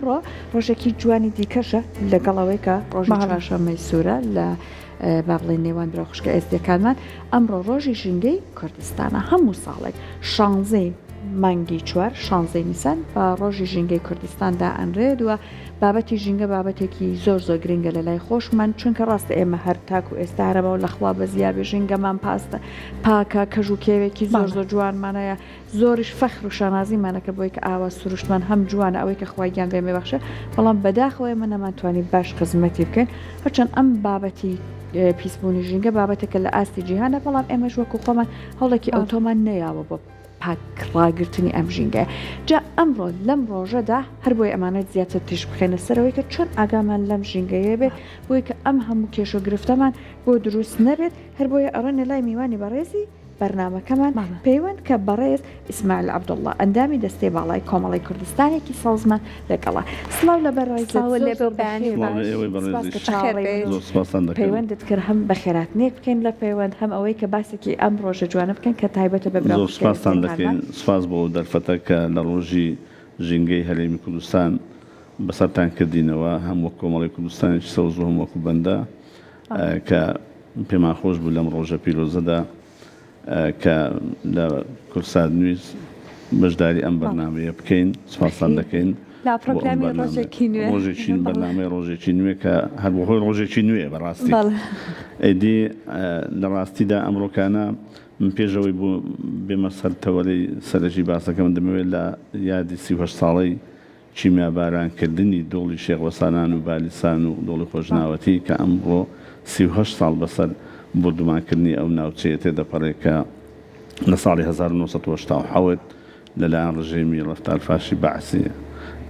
ئەمڕۆ ڕۆژێکی جوانی دیکەشە لەگەڵەوەی کە ڕۆژی چوارشەممەی سوورە لە با بڵێن نێوان برا خوشکە ئێستەکانمان ئەمڕۆ ڕۆژی ژینگەی کوردستانە هەموو ساڵێک 16 مانگی 4 16 نیسان بە ڕۆژی ژینگەی کوردستاندا ئەنرێت وە بابەتی ژینگە بابەتێکی زۆر گرنگە لە لای خۆشمان چونکە ڕاستە ئێمە هەر تاکو ئێستارەبە و لەخوا بە زیابێ ژینگەمان پاستە پاکە کەژ و کێوێکی زۆر جوانمانەیە زۆریش فەخر و شانازیمانەکە بۆی کە ئاوا سروشتمان هەم جوانە ئەوەی کە خوای گیان بێمێ بەخشە بەڵام بەداخەوەی من نەمانتوانی باش خزمەتی بکەین هەرچەند ئەم بابەتی پیسبوونی ژینگە بابەتێکە لە ئاستی جیهانە بەڵام ئێمەش وەکو خۆمان هەوڵێکی ئەوتۆمان نەیاوە بۆ پاکڕاگررتنی ئەم ژینگە جا ئەمڕۆ لەم ڕۆژەدا هەر بۆی ئەمانەت زیاتر تیش بخێنە سەرەوەی کە چۆن ئاگامان لەم ژینگەیە بێت بۆی کە ئەم هەموو کێش و گرفتەمان بۆ دروست نەبێت هەر بۆیە ئەڕێنە لای میوانی بەڕێزی بەرنامەکەمان پەیوەند کە بەڕێز ئیسماعیل عەبدوڵڵا ئەندامی دەستەی باڵای کۆمەڵی کوردستانێکی سەوزمان لەگەڵا سڵاو لە پەیوەندت کرد هەم بەخێراتنێک بکەین لە پەیوەند هەم ئەوەی کە باسێکی ئەم ڕۆژە جوانە بکەن کە تایبەتە بە سپاسان دەکەین سپاس بۆ دەرفەتە کە لە ڕۆژی ژینگەی هەرێمی کوردستان بەسەرتان کردینەوە هەم وەک کۆمەڵی کوردستانێکی سەوز و هەم وەکو بەندە کە پێمان خۆش بوو لەم ڕۆژە پیرۆزەدا کە لە کورسات نوویست بەشداری ئەم بەرنامەیە بکەین سپاسان دەکەین ڕۆژێکی بەرنامەی ڕۆژێکی نوێ کە هەر بەهۆی ڕۆژێکی نوێ بەڕاستی ئەیدی لە ڕاستیدا ئەمڕۆکانە من پێشەوەی بوو بێمە سەرتەوەرەی سەرەکی باسەکە من دەمەوێت لە یادی 38 ساڵەی چیمیا بارانکردنی دۆڵی شێخوەسانان و بالیسان و دۆڵی خۆشناوەتی کە ئەمڕۆ 38 ساڵ بەسەر بردومانکردنی ئەو ناوچەیە تێدەپەڕێت کە لە ساڵی 1970 لەلایەن ڕژێمی ڕەفتارفاشی بەعسی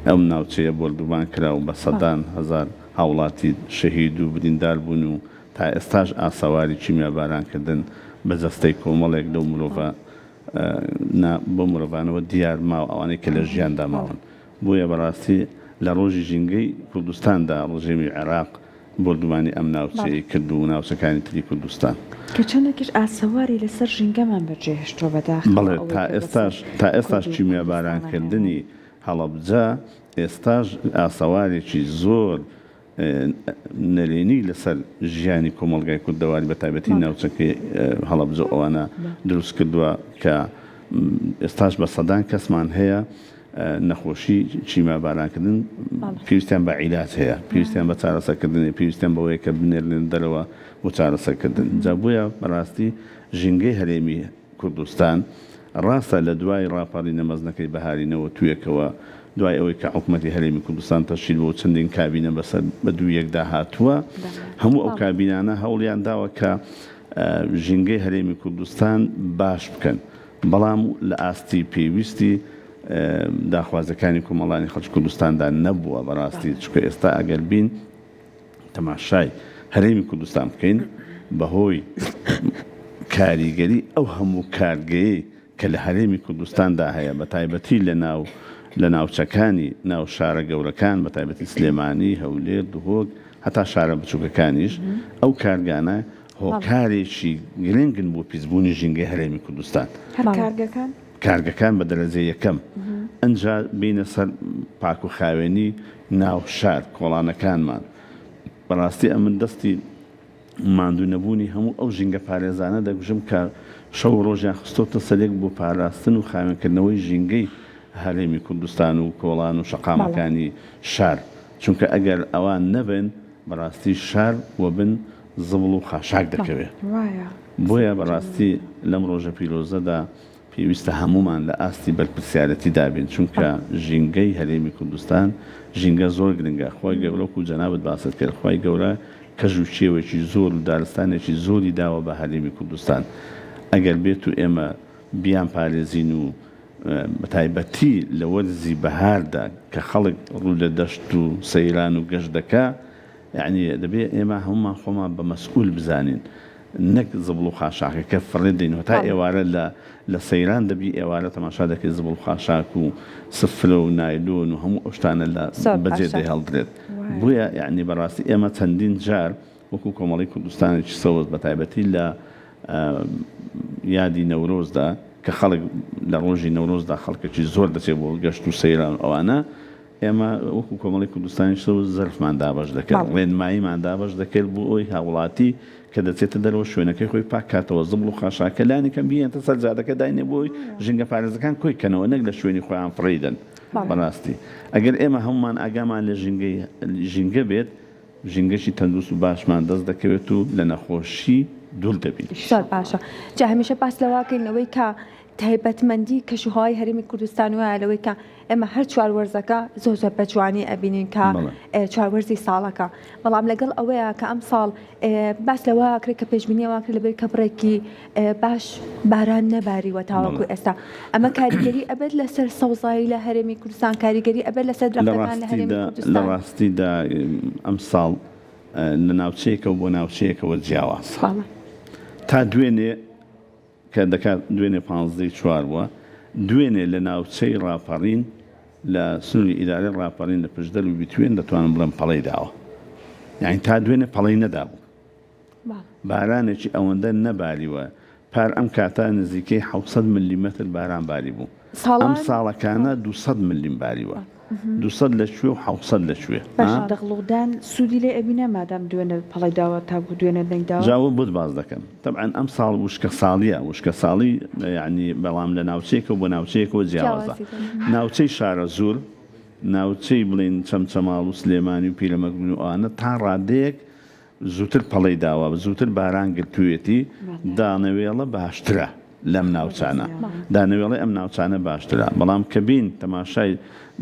ئەم ناوچەیە بردومان کرا و بە سەدان هەزار هاوڵاتی شەهید و بریندار بوون و تا ئێستاش ئاسەواری چیمیا بارانکردن بە جەستەی کۆمەڵێک لەو مرۆڤە بۆ مرۆڤانەوە دیار ماوە ئەوانەی کە لە ژیاندا ماون بۆیە بەڕاستی لە ڕۆژی ژینگەی کوردستاندا ڕژێمی عێراق بردومانی ئەم ناوچەی کرد و ناوچەکانی تری کوردستان کە چەندێکیش ئاسەواری لەسەر ژینگەمان بەجێهێشتۆ بەداخەوە بەڵێ تا ئێستاش چیمیا بارانکردنی هەڵەبجە ئێستاش ئاسەوارێکی زۆر نەرێنی لەسەر ژیانی کۆمەڵگای کوردەواری بە تایبەتی ناوچەکەی هەڵەبجە ئەوانە دروست کردووە کە ئێستاش بە سەدان کەسمان هەیە نەخۆشی چیما بارانکردن پێویستیان بە عیلاج هەیە پێویستیان بە چارەسەرکردنی پێویستیان بەوەیە کە بنێرێن دەرەوە بۆ چارەسەرکردن جا بۆیە بەڕاستی ژینگەی هەرێمی کوردستان ڕاستە لە دوای ڕاپەڕینە مەزنەکەی بەهارینەوە تویەکەوە دوای ئەوەی کە حکوومەتی هەرێمی کوردستان تەشکیل بۆ چەندین کابینە بەسەر بە دوو یەکدا هاتووە هەموو ئەو کابینانە هەوڵیان داوە کە ژینگەی هەرێمی کوردستان باش بکەن بەڵام لە ئاستی پێویستی داخوازەکانی کۆمەڵانی خەڵکی کوردستاندا نەبووە بەڕاستی چونکە ئێستا ئەگەر بین تەماشای هەرێمی کوردستان بکەین بەهۆی کاریگەری ئەو هەموو کارگەیەی کە لە هەرێمی کوردستاندا هەیە بە تایبەتی لە ناوچەکانی ناو شارە گەورەکان بە تایبەتی سلێمانی هەولێر دهۆک هەتا شارە بچووکەکانیش ئەو کارگانە هۆکارێکی گرنگن بۆ پیسبوونی ژینگەی هەرێمی کوردستان کارگەکان بە دەرەجەی یەکەم ئەنجا بینە سەر پاک و خاوێنی ناو شار کۆڵانەکانمان بەڕاستی ئەمن دەستی ماندوو نەبوونی هەموو ئەو ژینگە پارێزانە دەگوژم کە شەو ڕۆژیان خستۆتە سەرێک بۆ پاراستن و خاوێنکردنەوەی ژینگەی هەرێمی کوردستان و کۆڵان و شەقامەکانی شار چونکە ئەگەر ئەوان نەبن بەڕاستی شار و بن زبڵ و خاشاک دەکەوێت بۆیە بەڕاستی لەم ڕۆژە پیرۆزەدا پێویستە هەمومان لە ئاستی بەرپرسیارەتی دابین چونکە ژینگەی هەرێمی کوردستان ژینگە زۆر گرنگە خۆی گەورە و جەنابەت باست کرد خۆی گەورە کەژ و چێوێکی زۆر و دارستانێکی زۆری داوە بە هەرێمی کوردستان ئەگەر بێت و ئێمە بیان پارێزین و بەتایبەتی لە وەرزی بەهاردا کە خەڵک ڕوو لە دەشت و سەیران و گەشت دەکا یعنی دەبێت ئێمە هەمومان خۆمان بە مەسئول بزانین نەک زبڵ و خاشاکەکە فڕێ دەین تا ئێوارە لە سەیران دەبی ئێوارە تەماشا دەکەی زبڵ و خاشاک و سفرە و نایلۆن و هەموو ئەو شتانە لە بەجێ هەڵدرێت بۆیە یعنی بەڕاستی ئێمە چەندین جار وەکو کۆمەڵی کوردستانێکی سەوز بە تایبەتی لە یادی نەورۆزدا کە خەڵک لە ڕۆژی نەورۆزدا خەڵکێکی زۆر دەچێت بۆ گەشت و سەیران ئەوانە ئێمە وەکو کۆمەڵی کوردستانی شەو زەرفمان دابەش دەکەن ڕێنماییمان دابەش دەکەێت بۆ ئەوی هاوڵاتی کە دەچێتە دەرەوە شوێنەکەی خۆی پاکاتەوە زبڵ و خاشاکە لانیکەم بیێنتە سەرجادەکە داینێ بۆی ژنگە پارێزەکان کۆیکەنەوە نەک لە شوێنی خۆیان فڕیدن بەڕاستی ئەگەر ئێمە هەمومان ئاگامان لە ژینگە بێت ژینگەشی تەندروست و باشمان دەست دەکەوێت و لە نەخۆشی دوور دەبین. زۆر باشە جا هەمیشە باس لەواکەینەوەی کە تایبەتمەندی کەشوهای هەرێمی کوردستان وایە لەوەی کە ئێمە هەر چواروەرزەکە زۆر زۆر بە جوانی ئەبینین کە چواروەرزی ساڵەکە بەڵام لەگەڵ ئەوەیە کە ئەم ساڵ باس لەواکرێت کە پێشبینیەوەکرێت لەبێت کە بڕێکی باش باران نەباریوە تاوەکو ئێستا ئەمە کاریگەری ئەبێت لەسەر سەوزایی لە هەرێمی کوردستان کاریگەری ئەبێت لەسەر درەختەکان لە هەرێمی کوردستان. لە ڕاستیدا ئەم ساڵ لە ناوچەیەکەوە بۆ ناوچەیەکەوە جیاوازە تا دوێنێ کە دەکات دوێنێ 15 بووە دوێنێ لە ناوچەی ڕاپەڕین لە سنووری ئیدارەی ڕاپەڕین لە پشدەر و بیتوێن دەتوانم بڵێم پەڵەی داوە یعنی تا دوێنێ پەڵەی نەدابوو بارانێکی ئەوەندە نەباریوە پار ئەم کاتە نزیکەی 600 میلیمتر باران باری بوو ئەم ساڵەکانە 200 میلیم باریوە 200 لەکوێ و 600 لەکوێ دەغڵودان سوودی لێ ئەبینە مادام دوێنێ پەڵەی داوە تا بوو دوێنێ دەنگداوە جاوە بۆت باز دەکەم طبعا ئەم ساڵ وشکە ساڵیە وشکە ساڵی یعنی بەڵام لە ناوچەیەکە بۆ ناوچەیەکەوە جیاوازە ناوچەی شارە زۆر ناوچەی بڵین چەمچەماڵ و سلێمانی و پیرەمەگرون و ئەوانە تا ڕادەیەک زووتر پەڵەی داوە زووتر باران گرتوویەتی دانەوێڵە باشترە لەم ناوچانە دانەوێڵی ئەم ناوچانە باشترە بەڵام کە بین تەماشای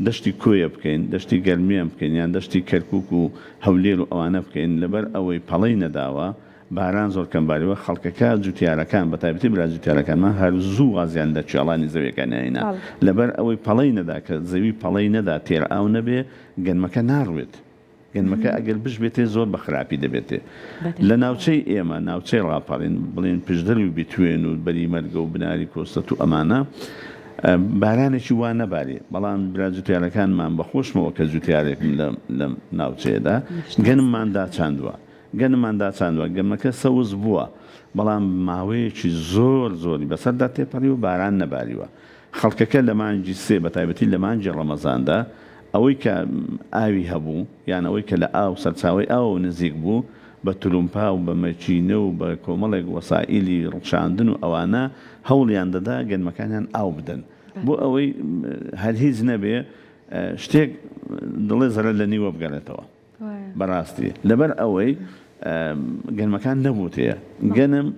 دەشتی کۆیە بکەین دەشتی گەرمیە بکەین یان دەشتی کەرکک و هەولێر و ئەوانە بکەین لەبەر ئەوەی پەڵەی نەداوە باران زۆر کەمباریوە خەڵکەکە جوتیارەکان بە تایبەتی برا جوتیارەکانمان هەر زوو غازیان لە چێڵانی زەویەکانیاینا لەبەر ئەوەی پەڵەی نەدا کە زەوی پەڵەی نەدا تێر ئاو نەبێ گەنمەکە ناڕوێت گەنمەکە ئەگەر بشبێتێ زۆر بە خراپی دەبێتێ لە ناوچەی ئێمە ناوچەی ڕاپەڕین بڵێن پشدەری و بیتوێن و بەریمەرگە و بناری کۆستەت و ئەمانە بارانێکی وان نەباری بەڵام برا جوتیارەکانمان بەخۆشمەوە کە جوتیارێکم لە ناوچەیەدا گەنمماندا چاندووە گەنمەکە سەوز بووە بەڵام ماوەیەکی زۆر زۆری بەسەردا تێپەڕی و باران نەباریوە خەڵکەکە لە مانجی سێ بە تایبەتی لە مانجی ڕەمەزاندا ئەوەی کە ئاوی هەبوو یان ئەوەی کە لە ئاو سەرچاوی ئاو نزیک بوو بە تولومپا و بە مەچینە و بە کۆمەڵێک وەسائیلی ڕەخشاندن و ئەوانە هەوڵیان دەدا گەنمەکانیان ئاو بدەن بۆ ئەوەی هەر هیچ نەبێ شتێک دڵێ زەرە لە نیوە بگەڕێتەوە بەڕاستی لەبەر ئەوەی گەنمەکان نەبووتەیە گەنم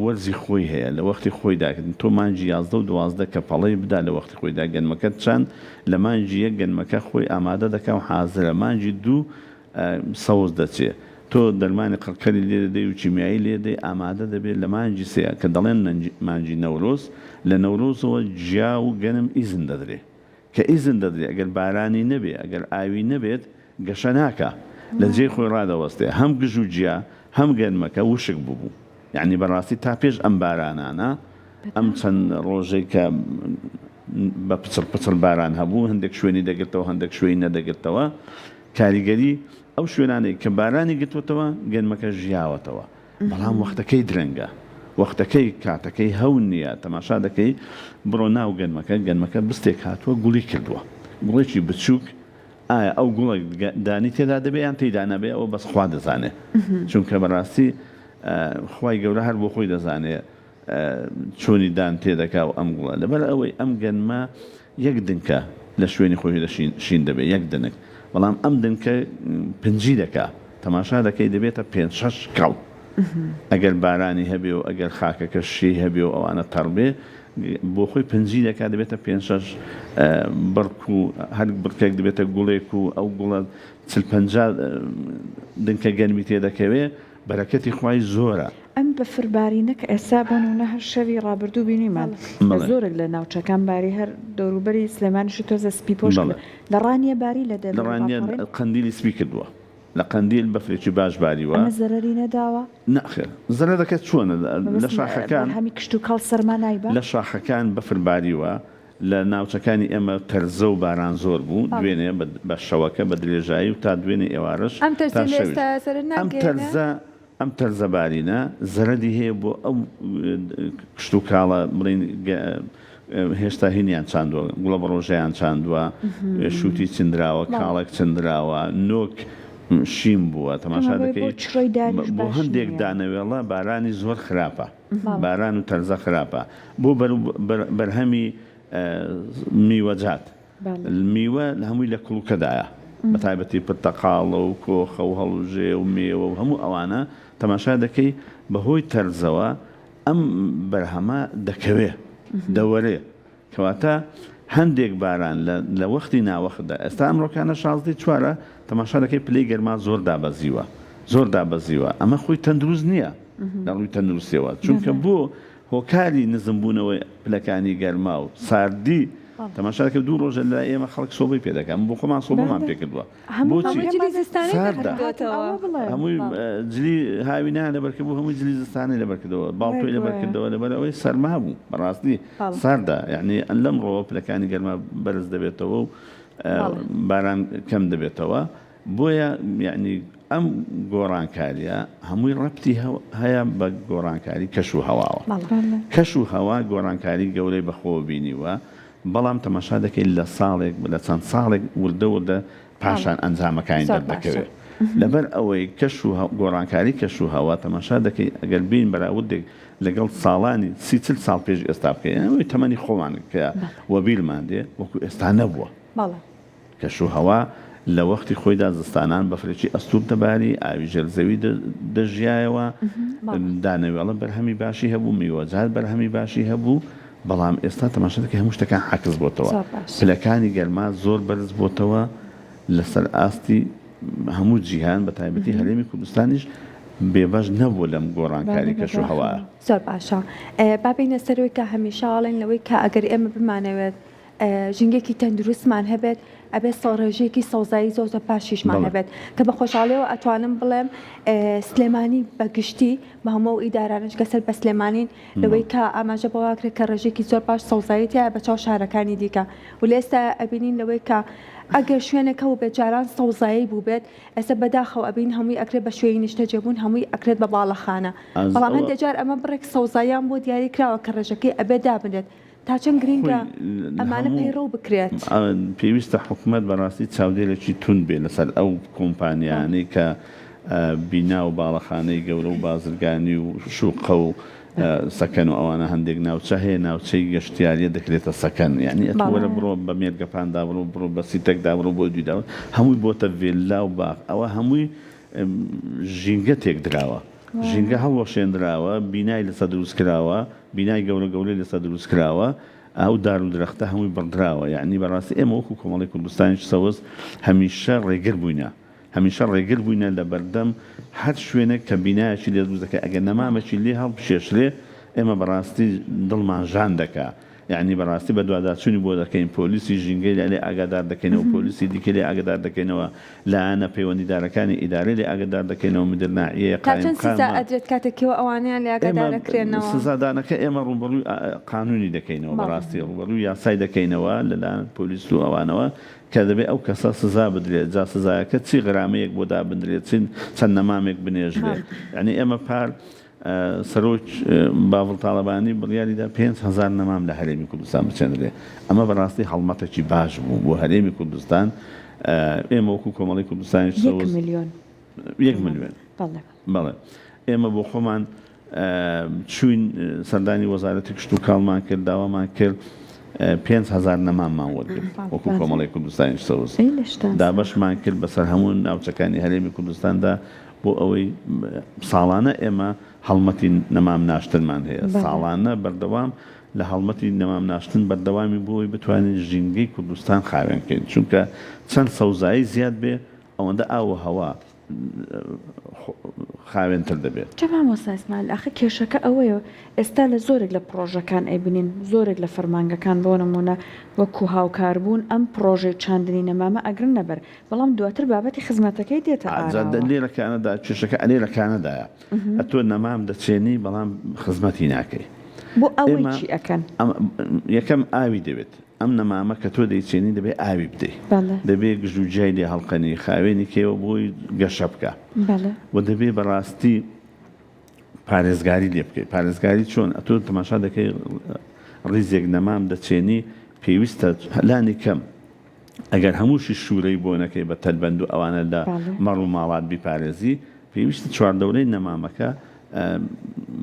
وەرزی خۆی هەیە لە وەختی خۆیداکردن تۆ مانجی 11 و 12 کە پەڵەی بدا لە وەختی خۆیدا گەنمەکەت چەند لە مانجی یەک گەنمەکە خۆی ئامادە دەکە و حازرە مانجی دوو سەوز دەچێت تۆ دەرمانی قڕکەری لێ دەدەی و چیمیایی لێ دەی ئامادە دەبێت لە مانجی سەیە کە دەڵێن مانجی نەورۆز لە نەورۆزەوە جیا و گەنم ئیزن دەدرێ کە ئیزن دەدرێت ئەگەر بارانی نەبێ ئەگەر ئاوی نەبێت گەشە ناکە لە جێی خۆی ڕادەوەستێ هەم گژ و جیا هەم گەنمەکە وشک بوو یعنی بەڕاستی تا پێش ئەم بارانانە ئەم چەند ڕۆژەی کە بە پچڕ باران هەبوو هەندێک شوێنی دەگرتەوە هەندێک شوێنی نەدەگرتەوە کاریگەری ئەو شوێنانەی کە بارانی گرتوتەوە گەنمەکە ژیاوەتەوە بەڵام وەختەکەی درەنگە وەختەکەی کاتەکەی هەون نییە تەماشا دەکەی بڕۆ ناو گەنمەکە بستێک هاتووە گوڵی کردووە گوڵێکی بچووک ئایا ئەو گوڵێک دانی تێدا دەبێ یان تێدا نەبێ ئەوە بەس خوا دەزانێت چونکە بەڕاستی خوای گەورە هەر بۆ خۆی دەزانێت چۆنی دان تێدەکا و ئەم گوڵە لەبەر ئەوەی ئەم گەنمە یەک دنکە لە شوێنی خۆی شین دەبێت یەک دنک بەڵام ئەم دنکە پنجی دەکا تەماشا دەکەی دەبێتە 5-6 کەڵ ئەگەر بارانی هەبێ و ئەگەر خاکەکە شی هەبێ و ئەوانە تەڕبێ بۆ خۆی پنجی دەکا دەبێتە 5-6 بڕک و هەر بڕکێک دەبێتە گوڵێک و ئەو گوڵە 40-50 دنکە گەنمی تێدەکەوێ بەرەکەتی خوای زۆرە ئەم بەفربارینە کە ئێستا بەنونە هەر شەوی ڕابردوو بینیمان زۆرێک لە ناوچەکان باری هەر دەوروبەری سلێمانیشی تۆزە سپی پۆش لە ڕانیە باری لە ڕانیە قەندیلی سپی کردووە لە قەندیل بەفرێکی باش باریوە ئەمە زەرەری نەداوە نەخێر زەرە دەکەت چۆنە لە شاخەکان هەمی کشت و کاڵ سەرما نایبە لە شاخەکان بەفرباریوە لە ناوچەکانی ئێمە تەرزە و باران زۆر بوو دوێنێ بە شەوەکە بە درێژایی و تا دوێنێ ئێوارش ئەم تەرزە بارینە زەرەدی هەیە بۆ ئەو کشت و کاڵە بڵین هێشتا هینیان چاندووە گوڵە بەڕۆژەیان چاندووە شووتی چندراوە کاڵک چندراوە نۆک شیم بووە تەماشا دەکەی بۆ هەندێک دانەوێڵە بارانی زۆر خراپە باران و تەرزە خراپە بۆ بەرهەمی میوەجات میوە لە هەمووی لە کڵوکەدایە بە تایبەتی پرتەقاڵە و کۆخە و هەڵوژێ و مێوە و هەموو ئەوانە تەماشا دەکەی بەهۆی تەرزەوە ئەم بەرهەمە دەکەوێ دەوەرێ کەواتە هەندێک باران لە وەختی ناوەخدا ئێستا ئەمڕۆکانە 16 تەماشا دەکەی پلەی گەرما زۆر دابەزیوە ئەمە خۆی تەندروست نییە لە ڕووی تەندروستیەوە چونکە بۆ هۆکاری نزمبوونەوەی پلەکانی گەرما و ساردی تەماشا دەکەی 2 ڕۆژە لە ئێمە خەڵک سۆبەی پێ دەکەن بۆ خۆمان سۆبەمان پێکردووە هەمووی جلی هاوینان لەبەرکردبوو هەمووی جلی زستانی لەبەرکردەوە باڵتۆی لەبەرکردەوە لەبەرەوەی سەرما بوو بەڕاستی ساردا یعنی لەمڕۆوە پلەکانی گەرما بەرز دەبێتەوە و باران کەم دەبێتەوە بۆیە یعنی ئەم گۆڕانکاریە هەمووی ڕەبتی هەیە بە گۆڕانکاری کەش و هەواوە کەش و هەوا گۆڕانکاری گەورەی بەخۆوە بینیوە بەڵام تەماشا دەکەیت لە ساڵێک لە چەند ساڵێک وردە پاشان ئەنجامەکانی دەردەکەوێت لەبەر ئەوەی کەش و گۆڕانکاری کەش و هەوا تەماشا دەکەیت ئەگەر بین بەراوردێک لەگەڵ ساڵانی 30 ساڵ پێش ئێستا بکەین ئەوەی تەمەنی خۆمان کە وەبیرمان دێ وەکو ئێستا نەبووە کەش و هەوا لە وەختی خۆیدا زستانان بەفرێکی ئەستور دەباری ئاوی ژێرزەوی دەژیایەوە دانەوێڵە بەرهەمی باشی هەبوو میوەجات بەرهەمی باشی هەبوو بەڵام ئێستا تەماشا دەکەی هەموو شتەکان عکس بۆتەوە پلەکانی گەرما زۆر بەرز بۆتەوە لەسەر ئاستی هەموو جیهان بە تایبەتی هەرێمی کوردستانیش بێبەش نەبوو لەم گۆڕانکاری کەش و هەوایە زۆر باشە بابینە سەرەوەی کە هەمیشە ئاڵێن لەوەی کە ئەگەر ئێمە بمانەوێت ژینگێکی تەندروستمان هەبێت ئەبێت ڕێژەیەکی سەوزایی زۆر پاشیشمان هەبێت کە بە خۆشحاڵیەوە ئەتوانم بڵێم سلێمانی بەگشتی بە هەموو ئیدارانش کەسەر بە سلێمانین لەوەی کە ئاماژە بەواکرێت کە ڕێژێکی زۆر باش سەوزاییتە بە چاو شارەکانی دیکە و لە ئێستا ئەبینین لەوەی کە ئەگەر شوێنێکە و بێت جاران سەوزایی بوو بێت ئێستا بەداخەوە ئەبین هەمووی ئەکرێت بە شوێنی نیشتە جێبوون هەمووی ئەکرێت بە باڵەخانە بەڵام هەندێک جار ئەمە بڕێک سەوزاییان بۆ دیاری کراوە کە ڕێژەکەی ئەبێ دابنێت تا چەند گرینگە ئەمانە پەیڕۆ بکرێت پێویستە حکوومەت بەڕاستی چاودێرێکی تون بێ لەسەر ئەو کۆمپانیانەی کە بینا و باڵەخانەی گەورە و بازرگانی و شوقە و سەکەن و ئەوانە هەندێک ناوچە هەیە ناوچەی گەشتیاریە دەکرێتە سەکەن یعنی ئەتوەرە بڕۆ بە مێرگەپاندا بڕۆ بە سیتەکدا بڕۆ بۆ دویدا هەمووی بۆتە ڤێلا و باغ ئەوە هەمووی ژینگە تێک دراوە ژینگە هەڵوەشێنراوە بینای لەسەر دروست کراوە بینای گەورە گەورەی لەسەر دروست کراوە ئەو دار و درەختە هەمووی بڕدراوە یعنی بەڕاستی ئێمە وەکو کۆمەڵی کوردستانی سەوز هەمیشە ڕێگر بووینە لە بەردەم هەر شوێنێک کە بینایەکی لێ دروست دەکە ئەگەر نەمامەکی لێ هەڵبشێشرێ ئێمە بەڕاستی دڵمان ژان دەکا یعنی بەڕاستی بە دوواداچوونی بۆ دەکەین پۆلیسی ژینگەی لێ ئاگادار دەکەینەوە پۆلیسی دیکە لێ ئاگادار دەکەینەوە لایەنە پەیوەندیدارەکانی ئیدارە لێ ئاگادار دەکەینەوە مدرناعیە ئەدرێت کاتێکەوە ئەوانیان لێ ئاگادارەکرێنەوە سزادانەکە ئێمە ڕوبەڕووی قانونی دەکەینەوە بەڕاستی ڕوبەڕووی یاسای دەکەینەوە لەلایەن پۆلیس و ئەوانەوە کە دەبێت ئەو کەسە سزا بدرێت جا سزایەکە چی غرامەیەک بۆ دابدرێت چەند نەمامێک بنێژرێت یعنی ئێمە پار سەرۆک باڤڵ تاڵەبانی بڕیاریدا 5,000 نەمام لە هەرێمی کوردستان بچێنرێ ئەمە بەڕاستی هەڵمەتێکی باش بوو بۆ هەرێمی کوردستان ئێمە وەکو کۆمەڵی کوردستانی 1 ملیۆن بەڵێ ئێمە بۆ خۆمان چوین سەردانی وەزارەتی کشت و کاڵمان کرد داوامان کرد 5,000 نەماممان وەرگرت وەکو کۆمەڵی کوردستانی سەوز دابەشمان کرد بەسەر هەموو ناوچەکانی هەرێمی کوردستاندا بۆ ئەوەی ساڵانە ئێمە هەڵمەتی نەمام ناشتنمان هەیە ساڵانە بەردەوام لە هەڵمەتی نەمام ناشتن بەردەوامی بۆی بتوانین ژینگەی کوردستان خاوێن بکەین چونکە چەند سەوزایی زیاد بێ ئەوەندە ئاو هەوا خاوێنتر دەبێت جەمام وەسایسمال ئاخە کێشەکە ئەوەیە ئێستا لە زۆرێک لە پرۆژەکان ئەیبینین زۆرێک لە فەرمانگەکان بۆ نمونە وەکو هاوکاربوون ئەم پرۆژەی چاندنی نەمامە ئەگرن نەبەر بەڵام دواتر بابەتی خزمەتەکەی دێتە لێرەکانەدا کێشەکە لێرەکانەدایە ئەتۆ نەمام دەچێنی بەڵام خزمەتی ناکەی بۆ ئەوەی چی ئەکەن یەکەم ئاوی دەوێت ئەم نەمامە کە تۆ دەیچێنی دەبێت ئاوی بدەیت دەبێت گژوجای لێ هەڵقەنی خاوێنی کێوە بۆی گەشە بکە و دەبێت بەڕاستی پارێزگاری لێ بکەیت پارێزگاری چۆن ئەتۆ تەماشا دەکەی ڕیزێک نەمام دەچێنی پێویستە لانی کەم ئەگەر هەمووشی شوورەی بۆ نەکەی بە تەلبەند و ئەوانە لە مەڕ و ماڵات بیپارێزی پێویستی چواردەورەی نەمامەکە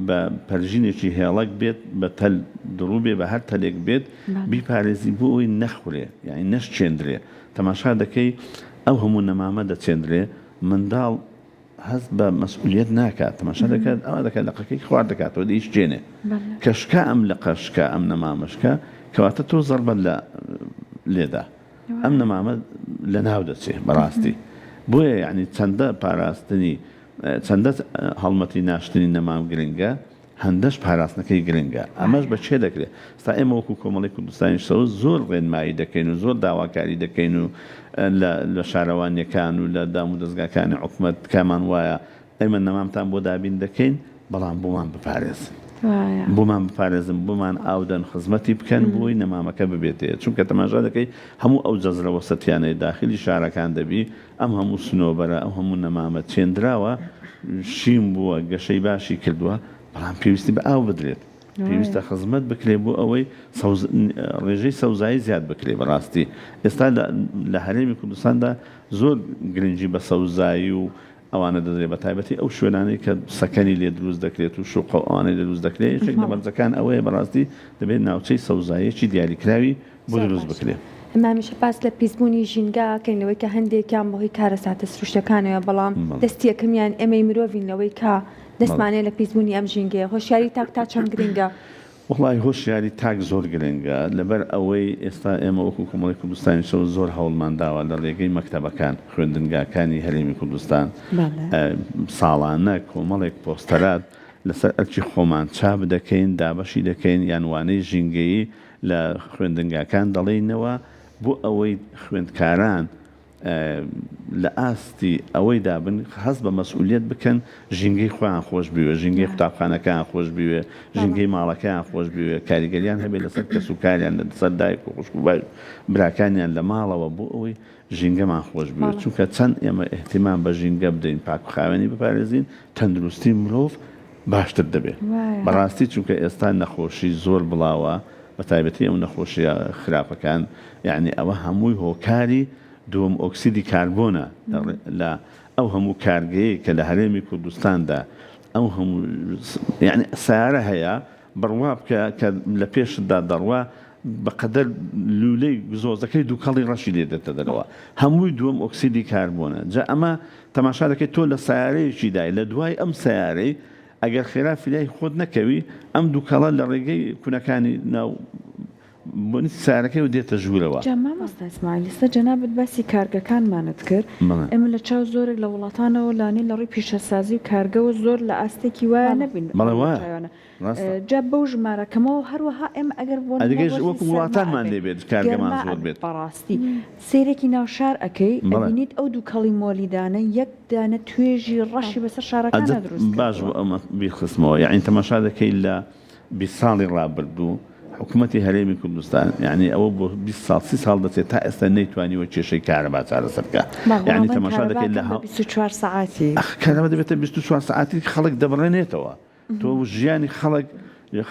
بە پەرژینێکی هێڵک بێت بە تەل دڕوو بێ بە هەر تەلێک بێت بیپارێزی بۆ ئەوی نەخورێ یعنی نەشچێندرێ تەماشا دەکەی ئەو هەموو نەمامە دەچێندرێ منداڵ هەست بە مەسئولیت ناکات تەماشا دەکات ئەوە دەکات لەقەکەی خوارد دەکاتەوە دەیشتێنێ کەشکە ئەم لە قەشکە ئەم نەمامەشکە کەواتە تۆ زەربەت لە لێدا ئەم نەمامە لە ناو دەچێ بەڕاستی بۆیە یعنی چەندە پاراستنی چەندە هەڵمەتی ناشتنی نەمام گرنگە هەندەش پاراستنەکەی گرنگە ئەمەش بە چێ دەکرێت ستا ئێمە وەکو کۆمەڵی کوردستانی شەوە زۆر ڕێنمایی دەکەین و زۆر داواکاری دەکەین و لە شارەوانیەکان و لە دام و دەستگاکانی حکومەت کامان وایە ئێمە نەمامتان بۆ دابین دەکەین بەڵام بۆمان بپارێزن بۆمان بپارێزم بۆمان ئاودەن خزمەتی بکەن بۆی نەمامەکە ببێتەیە چونکە تەماشا دەکەی هەموو ئەو جەزرە وەسەتیانەی داخلی شارەکان دەبی ئەم هەموو سنۆبەرە ئەو هەموو نەمامە چێندراوە شیم بووە گەشەی باشی کردووە بەڵام پێویستی بە ئاو بدرێت پێویستە خزمەت بکرێ بۆ ئەوەی ڕێژەی سەوزایی زیاد بکرێ بەڕاستی ئێستا لە هەرێمی کوردستاندا زۆر گرنگی بە سەوزایی و ئەوانە دەدرێت بە تایبەتی ئەو شوێنانەی کە سەکەنی لێ دروست دەکرێت و شوق ئەوانەی دروست دەکرێت یەکێک لە مەرجەکان ئەوەیە بەڕاستی دەبێت ناوچەی سەوزاییەکی دیاریکراوی بۆ دروست بکرێت مامیشە پاس لە پیسبوونی ژینگاکەینەوەی کە هەندێکیان بۆهی کارە ساتە سروشتەکانەوە بەڵام دەستی یەکەمیان ئێمەی مرۆڤینەوەی کە دەستمانەیە لە پیسبوونی ئەم ژینگەیە هۆشیاری تاک تا چەند گرنگە وڵی هۆشیاری تاک زۆر گرنگە لەبەر ئەوەی ئێستا ئێمە وەکو کۆمەڵی کوردستانی شەوە زۆر هەوڵمان داوە لە ڕێگەی مەکتەبەکان خوێندنگاکانی هەرێمی کوردستان ساڵانە کۆمەڵێک پۆستەرات لەسەر ئەرکی خۆمان چاپ دەکەین دابەشی دەکەین یانوانەی ژینگەیی لە خوێندنگاکان دەڵێنەوە بۆ ئەوەی خوێندکاران لە ئاستی ئەوەی دابن هەست بە مەسئولیت بکەن ژینگەی خۆیان خۆش بوێ ژینگەی قوتابخانەکان خۆش بوێ ژینگەی ماڵەکەیان خۆش بوێ کاریگەریان هەبێت لەسەر کەس و کاریان لەسەر دایک و خوشک و براکانیان لە ماڵەوە بۆ ئەوەی ژینگەمان خۆش بوێ چونکە چەند ئێمە احتیمام بە ژینگە بدەین پاک و خاوێنی بپارێزین تەندروستی مرۆڤ باشتر دەبێت بەڕاستی چونکە ئێستا نەخۆشی زۆر بڵاوە بە تایبەتی ئەو نەخۆشیە خراپەکان یعنی ئەوە هەمووی هۆکاری دووەم ئۆکسیدی کاربۆنە لە ئەو هەموو کارگەیە کە لە هەرێمی کوردستاندا ئەو هەموو یعنی سیارە هەیە بڕوا بکە کە لە پێشدا دەڕوا بەقەدەر لولەی گزۆزەکەی دووکەڵی ڕەشی لێ دێتە دەرەوە هەمووی دووەم ئۆکسیدی کاربۆنە جا ئەمە تەماشا دەکەیت تۆ لە سیارەیەکی دای لە دوای ئەم سیارەی ئەگەر خێرا فیلای خۆت نەکەوی ئەم دووکەڵە لە ڕێگەی کوونەکانی ناو بۆنی سارەکەی و دێتە ژوورەوە جامامۆستا ئیسماعیل جەنابەت باسی کارگەکانمانت کرد ئێمە لە چاو زۆرێک لە وڵاتانەوە لانەی لە ڕووی پیشەسازی و کارگەوە زۆر لە ئاستێکی وایە نەبین جا بەو ژمارەکەمەوە هەروەها ئێمە ئەگەر بۆ وەکو وڵاتانمان لێبێت کارگەمان زۆر بێت بەڕاستی سیرێکی ناوشار ئەەکەی ئەبینیت ئەو دووکەڵی مۆلیدانە یەک دانە توێژی ڕەشی بەسەر شارەکانە دروست باش بۆ ئەمە بیخستمەوە یعنی تەماشا دەکەی لە 20 ساڵی ڕابردوو حکوومەتی هەرێمی کوردستان یعنی ئەوە بۆ 20 ساڵ دەچێت تا ئێستا نەیتوانیوە کێشەی کارەبا چارەسەر بکات یعنی تەماشا دەکەیت لە 24 ساعتی کارەبا دەبێتە 24 ساعتی خەڵک دەبڕێنێتەوە تۆ ژیانی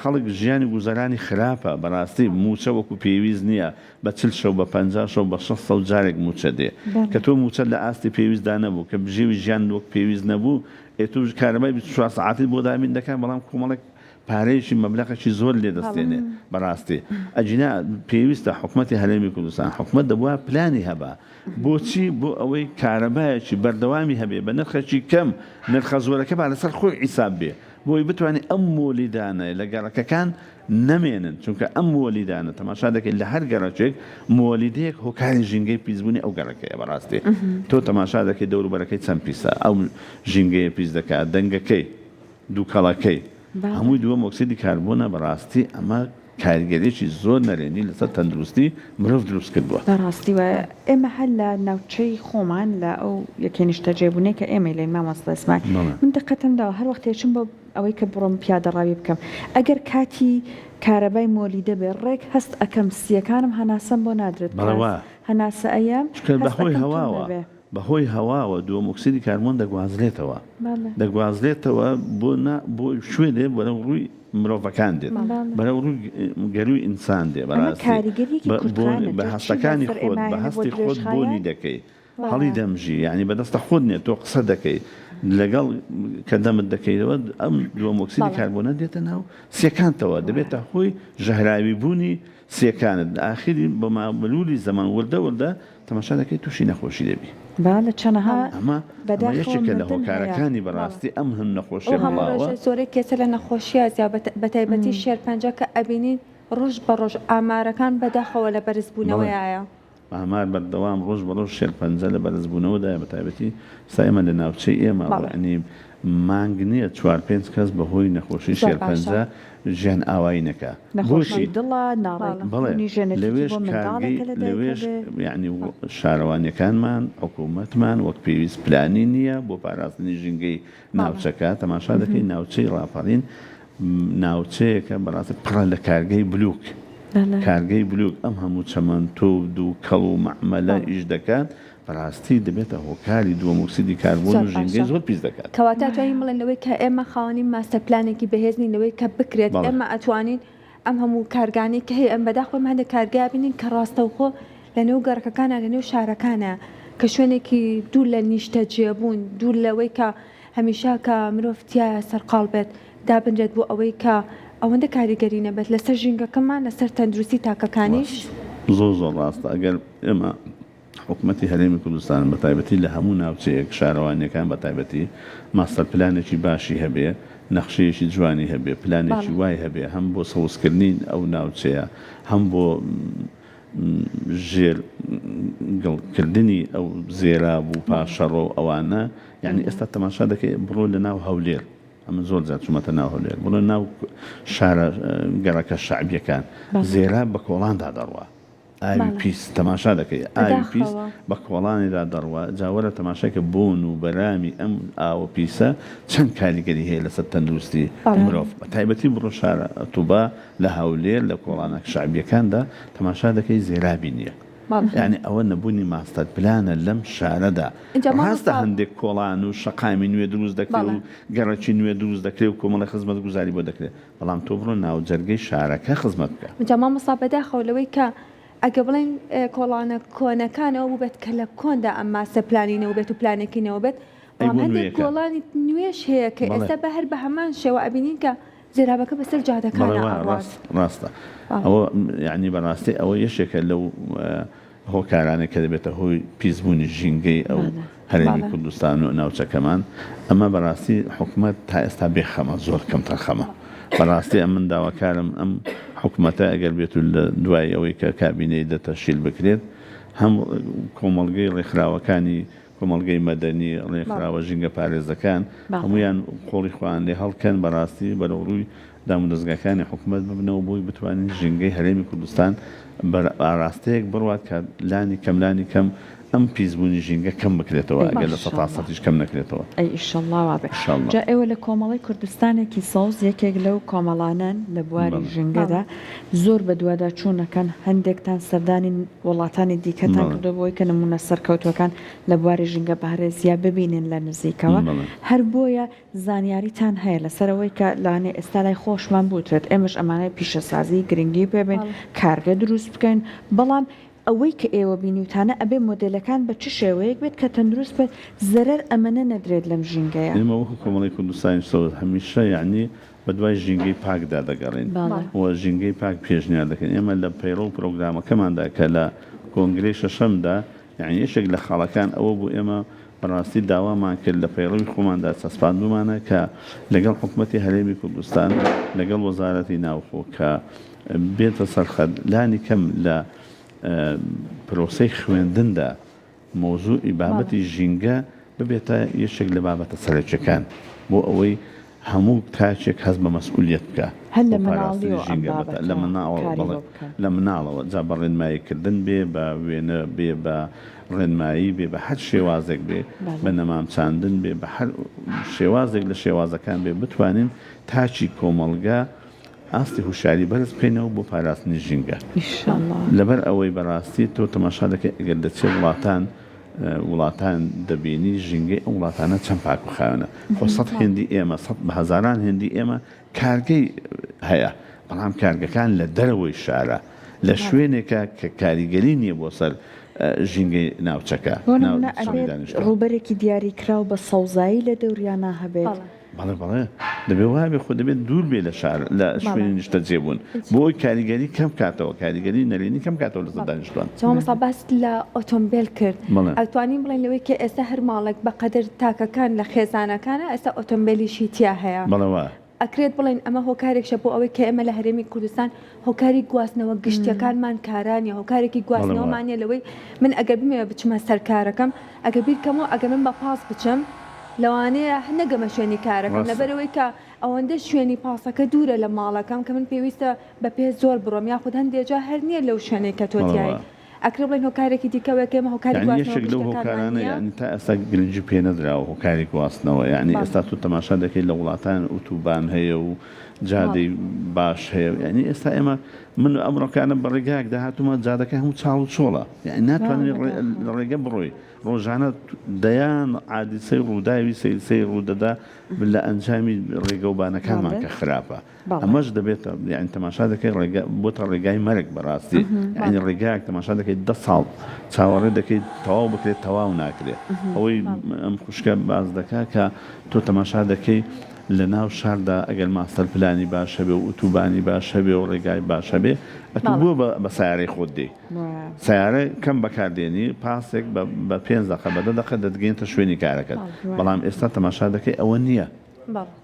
خەڵک ژیانی گوزەرانی خراپە بەڕاستی موچە وەکو پێویست نییە بە 40 شەو بە 50 شەو بە 600 جارێک موچە دێ کە تۆ موچە لە ئاستی پێویستدا نەبوو کە بژێوی ژیان وەک پێویست نەبوو تۆ کارەبای 24 ساعتی بۆ دامین دەکەن بەڵام کۆمەڵێک پارەیەکی مەبلەغێکی زۆر لێ دەستێنێ بەڕاستی ئەجینا پێویستە حکوومەتی هەرێمی کوردستان حکوومەت دەبووە پلانی هەبا بۆچی بۆ ئەوەی کارەبایەکی بەردەوامی هەبێ بە نرخێکی کەم نرخە زۆرەکە با لەسەر خۆی حیساب بێ بۆی بتوانێت ئەم مۆلیدانە لە گەڕەکەکان نەمێنن چونکە ئەم مۆلیدانە تەماشا دەکەین لە هەر گەڕەکێک مۆلیدەیەک هۆکاری ژینگەی پیسبوونی ئەو گەڕەکەیە بەڕاستی تۆ تەماشا دەکەی دەوروبەرەکەی چەند پیسە ئەو ژینگەیە پیس دەکات دەنگەکەی دووکەڵەکەی هەمووی دووەم ئۆکسیدی کاربۆنە بەڕاستی ئەمە کاریگەریێکی زۆر نەرێنی لەسەر تەندروستی مرۆڤ دروست کردووە بەڕاستی وایە ئێمە هەر لە ناوچەی خۆمان لە ئەو یەکێنیشتە جێبوونەی کە ئێمە لەی مامۆستا ئیسماعیل من دقەتەمداوە هەر وەختێکم بۆ ئەوەی کە بڕۆم پیادەڕاوی بکەم ئەگەر کاتی کارەبای مۆلیدە بێ ڕێک هەست ئەەکەم سیەکانم هەناسەم بۆ نادرێت هەناسە ئەیەم بەهۆی هەواوە بەهۆی هەواوە دووەمۆکسیدی کاربۆن دەگوازرێتەوە دەگوازرێتەوە بۆ شوێنێ بەرەو ڕووی مرۆڤەکان دێت بەرەو ڕووی گەروی ئینسان دێ بە هەستەکانی خۆت بە هەستی خۆت بۆنی دەکەی هەڵی دەمژی یعنی بەدەستە خۆت نێت تۆ قسە دەکەی لەگەڵ کە دەمت دەکەیتەوە ئەم دووەمۆکسیدی کاربۆنە دێتە ناو سیەکانتەوە دەبێتە هۆی ژەهراوی بوونی سیەکانت ئاخری بە مامەلولی زەمان وردە تەماشا دەکەی تووشی نەخۆشی دەبی لە چەنەها ئەمە یەکێکە لە هۆکارەکانی بەڕاستی ئەم هەم نەخۆشیە بڵاوە زۆرێک کێسە لە نەخۆشیە بە تایبەتی شێرپەنجە کە ئەبینین ڕۆژ بە ڕۆژ ئامارەکان بەداخەوە لە بەرزبوونەوەیە ئامار بەردەوام ڕۆژ بە ڕۆژ شێرپەنجە لە بەرزبوونەوەدایە بە تایبەتی سایمە لە ناوچەی ئێمە ینی مانگ نییە 4-5 کەس بەهۆی نەخۆشی شێرپەنجە ژیان ئاوایی نەکە بۆشی لەوێش یعنی شارەوانیەکانمان حکوومەتمان وەک پێویست پلانی نییە بۆ پاراستنی ژینگەی ناوچەکە تەماشا دەکەی ناوچەی ڕاپەڕین ناوچەیەکە بەڕاستی پڕە لە کارگەی بلوک کارگەی بلوک ئەم هەموو چەمەند تۆ دوو کەڵ و مەعمەلە ئیش دەکات بەڕاستی دەبێتە هۆکاری دووەمۆکسیدی کاربۆن و ژینگەی زۆر پیس دەکات کەواتە توانین بڵێنەوەی کە ئێمە خاوەنی ماستەر پلانێکی بەهێزنینەوەی کە بکرێت ئێمە ئەتوانین ئەم هەموو کارگانی کە هەیە ئەم بەداخۆی هەندێک کارگای بینین کە ڕاستەوخۆ لە نێو گەڕەکەکانە لە نێو شارەکانە کە شوێنێکی دوور لە نیشتە جێبوون دوور لەوەی کە هەمیشا کە مرۆڤتیایە سەرقاڵ بێت دابنرێت بۆ ئەوەی کە ئەوەندە کاریگەری نەبێت لەسەر ژینگەکەمان لەسەر تەندروستی تاکەکانیش زۆر ڕاستە ئەگەر ئێمە حکوومەتی هەرێمی کوردستان بە تایبەتی لە هەموو ناوچەیەک شارەوانیەکان بە تایبەتی ماستەر پلانێکی باشی هەبێ نەخشەیەکی جوانی هەبێ پلانێکی وای هەبێ هەم بۆ سەوزکردنی ئەو ناوچەیە هەم بۆ ژێر گڵکردنی ئەو زێرا بوو پاشەڕۆ ئەوانە یعنی ئێستا تەماشا دەکەی بڕۆ لە ناو هەولێر ئەمە زۆر زیاد چوومەتە ناو هەولێر بڕۆ ناو شارە گەڕەکە شعبیەکان زێرا بە کۆڵاندا دەڕوە ئاوی پیس تەماشا دەکەی ئاوی پیس بە کۆڵانیدا دەڕوە جاوەرە تەماشاکە بۆن و بەرامی ئەم ئاوە پیسە چەند کاریگەری هەیە لەسەر تەندروستی مرۆڤ بە تایبەتی بڕۆ شارە ئەتوبا لە هەولێر لە کۆڵانە شعبیەکاندا تەماشا دەکەی زێرابی نییە یعنی ئەوە نەبوونی ماستەر پلانە لەم شارەدا ڕاستە هەندێک کۆڵان و شەقامی نوێ دروست دەکرێت و گەڕەکی نوێ دروست دەکرێت و کۆمەڵی خزمەت گوزاری بۆ دەکرێت بەڵام تۆ بڕۆ ناو جەرگەی شارەکە خزمەت بکە جا مامۆستا بەداخەوەلەوەی کە ئەگە بڵێن کۆڵانە کۆنەکانەوە بوو بێت کە لە کۆندا ئەم ماستەر پلانینەوە بێت و پلانێکینەوە بێت هەندێک کۆڵانی نوێش هەیە کە ئێستا بە هەر بە هەمان شێوە ئەبینین کە زێرابەکە بەسەر جادەکانە ڕاستە ئەوە یعنی بەڕاستی ئەوە یەشێکە لەو هۆکارانە کە دەبێتە هۆی پیسبوونی ژینگەی ئەو هەرێمی کوردستان و ناوچەکەمان ئەمە بەڕاستی حکوومەت تا ئێستا بێخەمە زۆر کەم تەرخەمە بەڕاستی ئەم من داواکارم ئەم حکوومەتە ئەگەر بێت و لە دوای ئەوەی کە کابینەی دەتەشیل بکرێت هەم کۆمەڵگەی ڕێکخراوەکانی کۆمەڵگەی مەدەنی ڕێکخراوە ژینگە پارێزەکان هەمویان قۆڵی خۆیان لێ هەڵکەن بەڕاستی بەرەو ڕووی دام و دەستگاکانی حکوومەت ببنەوە بۆی بتوانین ژینگەی هەرێمی کوردستان ئاراستەیەک بڕوات کە لانی کەم ئەم پیسبوونی ژینگە کەم بکرێتەوە ئەگەر لە 100%ش کەم نەکرێتەوە ئیشەڵڵا وابێ جا ئێوە لە کۆمەڵی کوردستانێکی سەوز یەکێک لەو کۆمەڵانان لە بواری ژینگەدا زۆر بە دووادا چوونەکەن هەندێکتان سەردانی وڵاتانی دیکەتان کردو بۆی کە نمونە سەرکەوتوەکان لە بواری ژینگە بەهرێزیا ببینن لە نزیکەوە هەر بۆیە زانیاریتان هەیە لەسەرەوەی کە لاانێ ئێستا لای خۆشمان بوترێت ئێمەش ئەمانەی پیشەسازی گرنگی پێبێن کارگە دروست بکەین بەڵام ئەوەی کە ئێوە بینیوتانە ئەبێ مۆدلەکان بە چ شێوەیەک بێت کە تەندروست بێت زەرەر ئەمەنە نەدرێت لەم ژینگەیە ئێمە وەکو کۆمەڵی کوردستانی سەوز هەمیشە یعنی بە دوای ژینگەی پاکدا دەگەڕین و ژینگەی پاک پێشنیار دەکەین ئێمە لە پەیڕۆ و پرۆگرامەکەماندا کە لە کۆنگرەی شەشەمدا یعنی یەکێک لە خاڵەکان ئەوە بوو ئێمە بەڕاستی داوامان کرد لە پەیڕۆی خۆماندا سەسپاندومانە کە لەگەڵ حکوومەتی هەرێمی کوردستان لەگەڵ وەزارەتی ناوخۆ کە بێتە سەرخەت لانی کەم لە پرۆسەی خوێندندا مۆزوعی بابەتی ژینگە ببێتە یەکێک لە بابەتە سەرچەکان بۆ ئەوەی هەموو کاچێک هەست بە مەسئولیت بکە لە مناڵەوە جا بە ڕێنماییکردن بێ بە وێنە بێ بە ڕێنمایی بێ بە هەر شێوازێک بێ بە نەمامچاندن بێ بە هەر شێوازێک لە شێوازەکان بێ بتوانین تاچی کۆمەڵگا ئاستی هوشیاری بەرز بکەینەوە بۆ پاراستنی ژینگە ئینشاءالله لەبەر ئەوەی بەڕاستی تۆ تەماشا دەکەی ئەگەر دەچێت وڵاتان دەبینی ژینگەی ئەو وڵاتانە چەند پاک و خاوێنە خۆ سەد هێندی ئێمە بە هەزاران هێندی ئێمە کارگەی هەیە بەڵام کارگەکان لە دەرەوەی شارە لە شوێنێکە کە کاریگەری نییە بۆ سەر ژینگەی ناوچەکە ڕوبەرێکی دیاریکراو بە سەوزایی لە دەوریانە هەبێت بەڵێ دەبێ وابێ خۆ دەبێت دوور بێ لە شار لە شوێنی نیشتە جێبوون بۆ ئەوی کاریگەری کەم کاتەوە کاریگەری نەرێنی کەم کاتەوە لە دانیشتوان چاوەمەسا باست لە ئۆتۆمبیل کرد ئەتوانین بڵێن لەوەی کە ئێستا هەر ماڵێک بەقەدر تاکەکان لە خێزانەکانە ئێستا ئۆتۆمبیلیشی تیا هەیە بەڵەوە ئەکرێت بڵێن ئەمە هۆکارێکشە بۆ ئەوەی کە ئێمە لە هەرێمی کوردستان هۆکاری گواستنەوە گشتیەکانمان کارانیە هۆکارێکی گواستنەوەمانە لەوەی من ئەگەر بمێ بچمە سەرکارەکەم ئەگەر بیرکەمەوە ئەگەر من بە پاس بچم لەوانەیە نەگەمە شوێنی کارەکەم لەبەرەوەی کە ئەوەندە شوێنی پاسەکە دوورە لە ماڵەکەم کە من پێویستە بە پێ زۆر بڕۆم یاخود هەندێجا هەر نییە لەو شوێنێک کە تۆتیایی ئەکرێ بڵێن هۆکارێکی دیکەوەکەمە هۆکاری یەشێک لەو هۆکارانە یعنی تا ئێستا گرنگی پێ نەدراوە هۆکاری گواستنەوە یعنی ئێستا تو تەماشا دەکەی لە وڵاتان ئۆتوبان هەیە و جادەی باش هەیە یعنی ئێستا ئێمە من ئەمڕۆکانە بە ڕێگایەک داهاتومە جادەکە هەموو چاڵ و چۆڵە یعنی ناتوانێت لە ڕێگە بڕۆی ڕۆژانە دەیان عادیسەی ڕووداوی سەیرسەی ڕوودەدا لە ئەنجامی ڕێگەوبانەکانمان کە خراپە ئەمەش دەبێتە یعنی تەماشا دەکەی بۆتە ڕێگای مەرگ بەڕاستی یعنی ڕێگایەک تەماشا دەکەیت 10 ساڵ چاوەڕێ دەکەیت تەواو بکرێت تەواو ناکرێت ئەوەی ئەم خوشکە باز دەکات کە تۆ تەماشا دەکەی لە ناو شاردا ئەگەر ماستەر پلانی باشە بێ و ئوتوبانی باشە بێ و ڕێگای باشە بێ ئەتو بۆ بە سیارەی خۆت دێ سیارە کەم بەکاردێنی پاسێک بە 5 دقە بە 10 دقە دەتگەێنتە شوێنی کارەکەت بەڵام ئێستا تەماشا دەکەی ئەوە نییە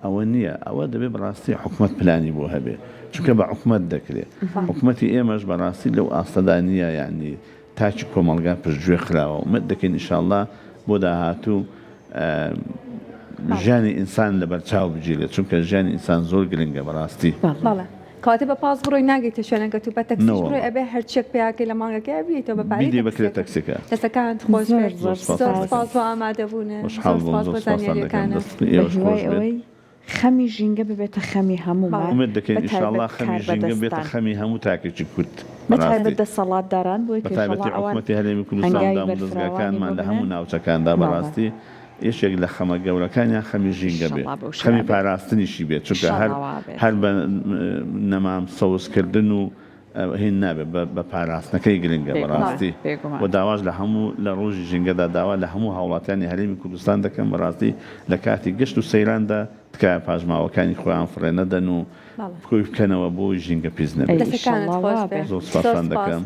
ئەوە نییە ئەوە دەبێت بەڕاستی حکومت پلانی بۆ هەبێ چونکە بە حکومت دەکرێت حکومەتی ئێمەش بەڕاستی لەو ئاستەدا نییە یعنی تاچی کۆمەڵگا پشتگوێ خراوە ومەت دەکەین ئینشاءالله بۆ داهاتوو ژیانی ئینسان لە بەرچاو بگیرێت چونکە ژیانی ئینسان زۆر گرنگە بەڕاستی کاتێ بە پاس بڕۆی ناگەیتە شوێنەکە تو بە تەکسیش بڕۆی ئەبێ هەرچێک پێیاکەی لە مانگەکە ئەبێتەوە بە پارەی بیدێ بکرێت تەکسیکە دەستەکان خۆش سپاس بۆ ئامادەبوونە ئەوەی خەمی ژینگە ببێتە خەمی هەموو ئومێد دەکەین ئینشاءالله خەمی ژینگە بێتە خەمی هەموو تاکێکی کورد بەتایبەت دەسەڵاتداران بۆی بەتایبەتی حکومەتی هەرێمی کوردستاندا و دەستگاکانمان لە هەموو ناوچەکاندا بەڕاستی یەکێک لە خەمە گەورەکانیان خەمی ژینگە بێت خەمی پاراستنیشی بێت چونکە هەر بە نەمام سەوزکردن و هین نابێت بە پاراستنەکەی گرنگە بەڕاستی و داواش لە هەموو لە ڕۆژی ژینگەدا داوا لە هەموو هاوڵاتیانی هەرێمی کوردستان دەکەم بەڕاستی لە کاتی گەشت و سەیراندا تکایە پاژماوەکانی خۆیان فڕێ نەدەن و خۆی بکەنەوە بۆ ژینگە پیس نەبێت. دەستەکانت خۆش بێت. زۆر سپاسان دەکەم.